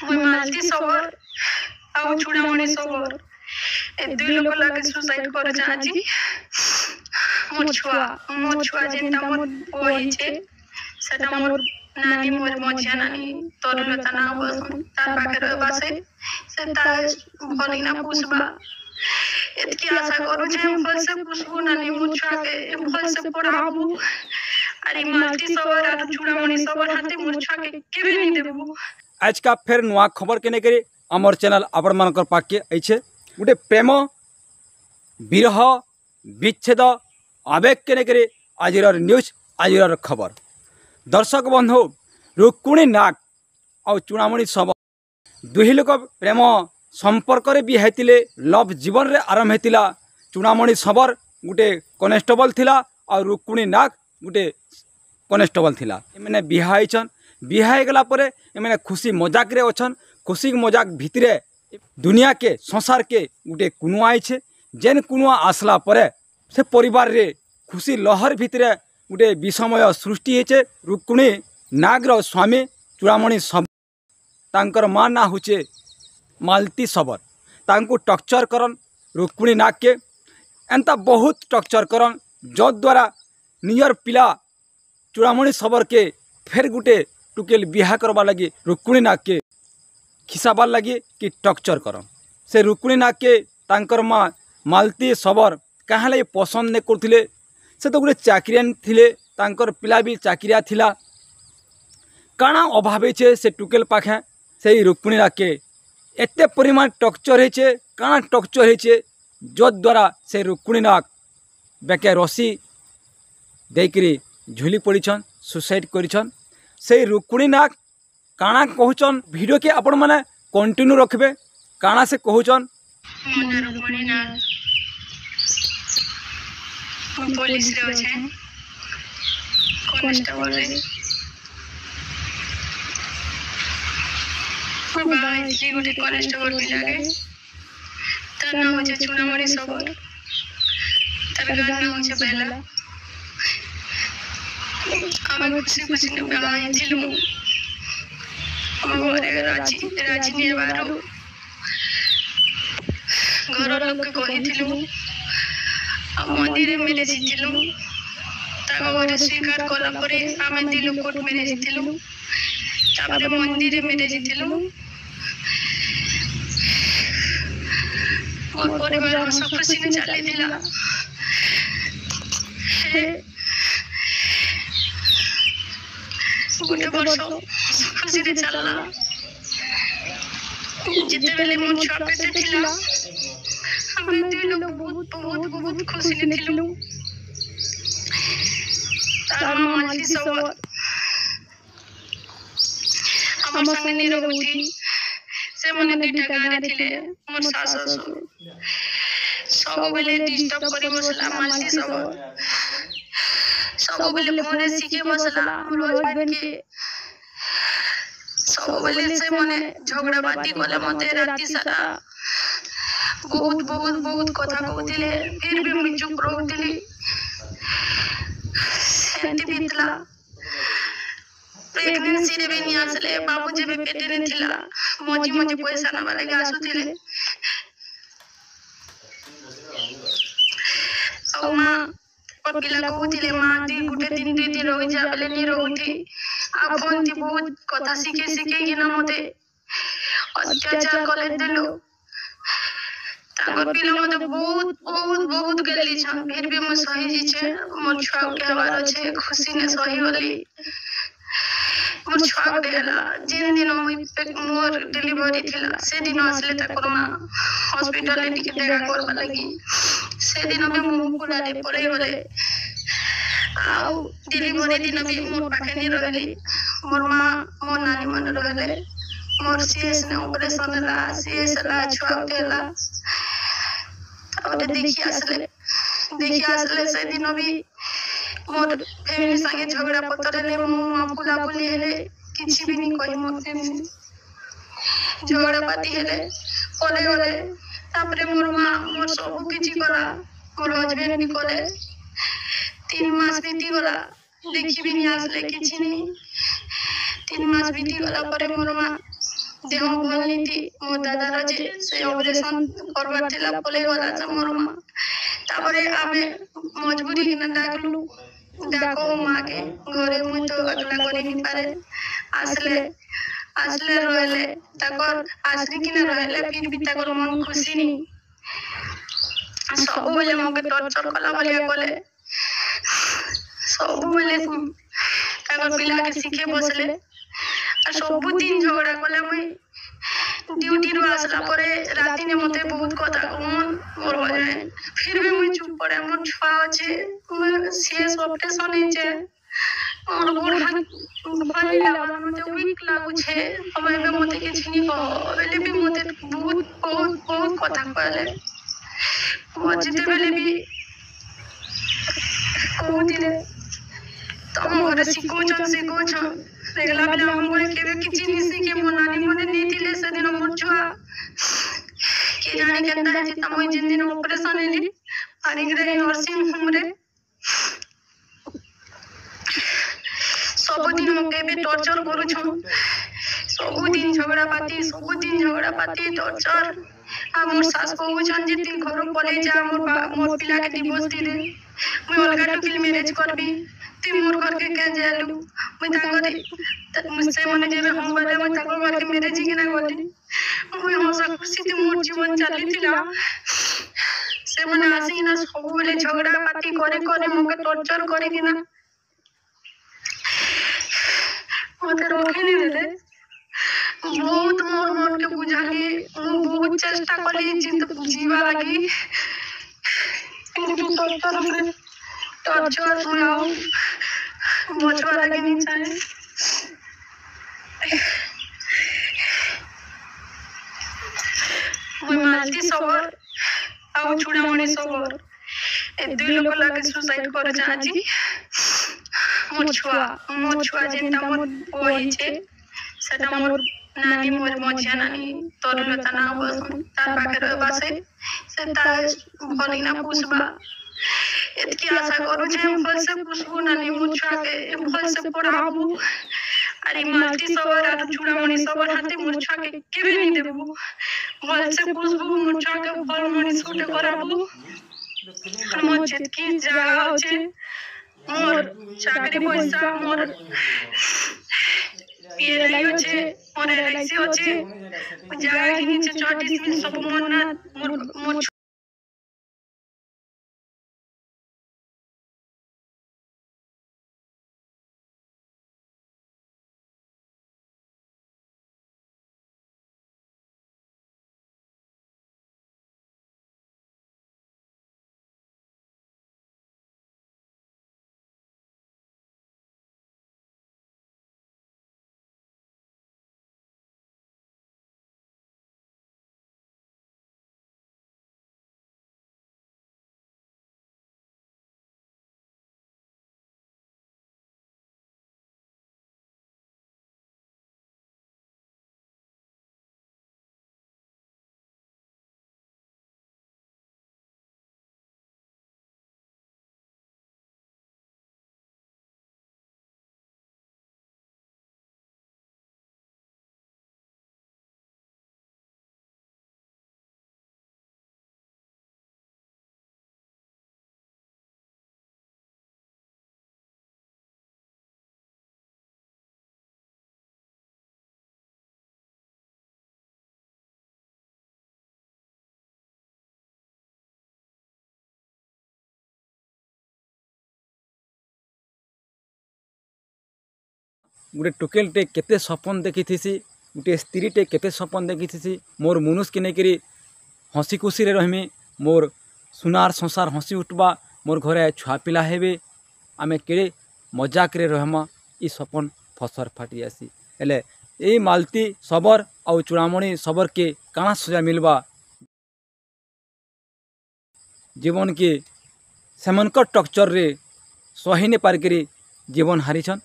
मुई मालती सबर आउ चूड़ामणि सबर ए दुई लोक लागे सुसाइड कर जाजी मोर छुआ जेनता मोर होइछे सेटा मोर नानी मोर मझिया नानी तरुलता ना बसन तार पाखे रहबासे से तार भलिना पुसबा एतकी आशा करू जे भल से पुसबू नानी मोर छुआ के भल से पढ़ाबू अरे मालती सबर आ चूड़ामणि सबर हाथे मोर छुआ के केबे नहीं देबू। आज का फेर नुआ खबर के नेकरी आमर चैनल आपण मानकर पाके आइछे गोटे प्रेम विरह विच्छेद आवेग के नेकरी आजिर न्यूज आजिर खबर। दर्शक बंधु रुक्मिणी नाग और चूड़ामणि सबर दुही लोक प्रेम संपर्क रे भी हेतिले लव जीवन रे आरंभ हेतिला। चूड़ामणि सबर गोटे कनेस्टेबल थिला और रुक्मिणी नाग गोटे कनेस्टेबल थिला। एमने बिहा होइछन बिहा गला परे एमने खुशी मजाक रे अछन। खुशी मजाक भितरे दुनिया के संसार के गोटे कुनुआ आइछे जेन कुनुआ आसला परे से परिवार रे खुशी लहर भितरे गोटे विषमय सृष्टि होइछे। रुक्मिणी नागर स्वामी चूड़ामणि सबर तांकर माँ ना होचे मालती सबर तांको टर्चर करन रुक्मिणी नाग के एंता बहुत टर्चर करन जो द्वारा नियर पिला चूड़ामणि सबर के फेर गुटे टुकेल बिहा करवा लगी रुक्मिणी नाग के खिसाबार लगी कि टर्चर करन। से रुक्मिणी नाग के तांकर माँ मालती सबर कहाँ लगे पसंद नहीं करथिले। से तो गोटे चाकरियान थिले तांकर पिला भी चाकरिया थिला काଣା अभाव है से टुकेल पाखे से रुक्मिणी नाग के एते परिमाण टर्चर है काଣା टर्चर है जो द्वारा से रुक्मिणी नाग बेके रसी देकरी झुली पड़ीछन सुसाइड करिछन। से रुक्मिणी नाग काଣା कहूचन वीडियो के आपण माने कंटिन्यू रखबे काଣା से कहूचन। रुक्मिणी नाग पुलिस रे अछि कॉन्स्टेबल रे बाई गोटे कॉन्स्टेबल भी लगे तार नाम होचे चूड़ामणि सबर तार गार नाम होचे बेला आमे खुशी खुशी ने बाई थिलु हम घरे राजी ने बारो घर लोग के कहिथिलु मंदिर में लेजिथिलु ताको घरे स्वीकार कला परे आमे दिलु कोर्ट में लेजिथिलु तापर मंदिर में लेजिथिलु और परिवार में सब खुशी ने चले दिला गोटे वर्ष खुशी ने चलला जिते बेले मन छुआ पेटे थिला हम दुई लोग बहुत बहुत बहुत खुशी ने थिलु। तार मां मालती सबर हमर संगे नहीं रहउती से मने दुईटा गाड़ी थिले मोर सास ससुर सब बेले डिस्टर्ब करी बसला मालती सबर सब बेले फोन सीखे बसला मोर हस्बैंड के सब बेले से मने झगड़ा बाती कले मते राती सारा बहुत बहुत बहुत कथा कहतिले फिर भी मैं चुप रहउतिली सेंती बितला प्रेगनेंसी रे भी नहीं आसले बाबू जे पेटे ने थिला मजी मजी पैसा ना वाला गासु थिले औ मां पिला कहतिले मां दी गुटे दिन रहि जा बेले नहीं रहउथी आ फोन थी बहुत कथा सीखे सीखे कि ना मते अत्याचार कले देलो तागर पिला मते बहुत बहुत बहुत गली छ फिर भी मैं सही जी छे मोर छुआ के हवार छे खुशी ने सही होली मोर छुआ देला जिन दिन मोर डिलीवरी थिला से दिन आसले त कोरोना हॉस्पिटल ले टिके देखा करबा लगी से दिन में मुंह को डाले पड़े होले आउ डिलीवरी दिन भी मोर पाखे नहीं रहली मोर मां मोर नानी मन रहले मोर सीएस ने ऑपरेशन ला सीएस ला छुआ देला और देखिए असले से दिन भी मोर फैमिली संगे झगड़ा पतर ले मुंह फुला फुली हेले किछि भी नहीं कहि मोर फैमिली झगड़ा पाती हेले पले गले तापरे मोर मां मोर सब किछि करा मोर हस्बैंड भी करे 3 मास बीती गला देखि भी नहीं आसले किछि नहीं 3 मास बीती गला परे मोर मां देह भल नहीं थी मो दादार जे से ऑपरेशन करबार थिला पले गला छ मोर मां तापरे आमे मजबूरी के डाकलु डाको मां के घरे मु तो अकला करि नि पारे आसले आसले रहले ताकर आश्री कि रहले फिर भी ताकर मन खुशी नहीं सब बेले मके टर्चर कला बलिया कले सब बेले ताकर पिला के सिखे बसले आ सब दिन झगड़ा कले मुई ड्यूटी रो आसला परे राती ने मते बहुत कथा मन मोर हो जाए फिर भी मुई चुप पड़े मोर छुआ अछि सीएस ऑपरेशन है जे और गोड़ हाथ भारी लागा मते वीक लागु छे हमें में मते के छिनी को बेले भी मते बहुत कथा कहले मजते बेले भी को दिले तम घर सिको रेगला बेले हम बोले केबे किछि नि सिखे मोनानी मने नी दिले से दिन मोर छुआ के जाने केंदा है तम जिन दिन ऑपरेशन हेली पानी ग्रे नर्सिंग होम रे सब दिन मके भी टॉर्चर करू छ सब दिन झगड़ा पाती टॉर्चर आ मोर सास कहू छन जे ती घर पले जा मोर पिला के डिवोर्स दे दे मैं अलगा टुकिल मैरिज करबी ती मोर घर के के जालू मैं तांगरे मुझसे मने जे हम बोले मैं तांगर घर के मैरिज के ना बोली मैं हंसा खुशी ती मोर जीवन चली थिला से मने आसी ना सब बेले झगड़ा पाती करे मके टॉर्चर करे कि ना मते रोके नहीं देले बहुत मोर के बुझा के बहुत चेष्टा कली जीवा लगी किंतु टॉर्चर सुनाओ बचवा लगे नहीं चाहे मैं मालती सबर आउ चूड़ामणि सबर ए दुई लोक लागे सुसाइड कर चाची मोर छुआ जेंता मोर ओही छे सेटा मोर नानी मोर मझिया नानी तरुलता ना बसन तार पाखे रहबा से तार भलिना पुसबा एतकी आशा करू जे भल से पुसबू नानी मोर छुआ के भल से पढ़ाबू अरे मालती सबर आ चूड़ामणि सबर हाथे मोर छुआ के केबे नहीं देबू भल से पुसबू मोर छुआ के भल मणि सूट कराबू मोर जेतकी जागा होचे मोर चाकरी पैसा मोर पीएलआई होचे मोर एलआईसी होचे जागा के नीचे 34 मिल सब मोर ना मोर गोटे टोकेलटे केते सपन देखी गोटे स्त्रीटे केते सपन देखी मोर मनुष के नहीं हसी खुशी रही मोर सुनार संसार हसी उठवा मोर घरे छुआ पिला हेबे आमे केड़े मजाक रहमा ई सपन फसर फाटी आसी हेले यही मालती सबर आउ चूड़ामणि सबर के काना सजा मिलवा जीवन के सेमनकर टक्चर रे सही नहीं पारिक जीवन हारिछन।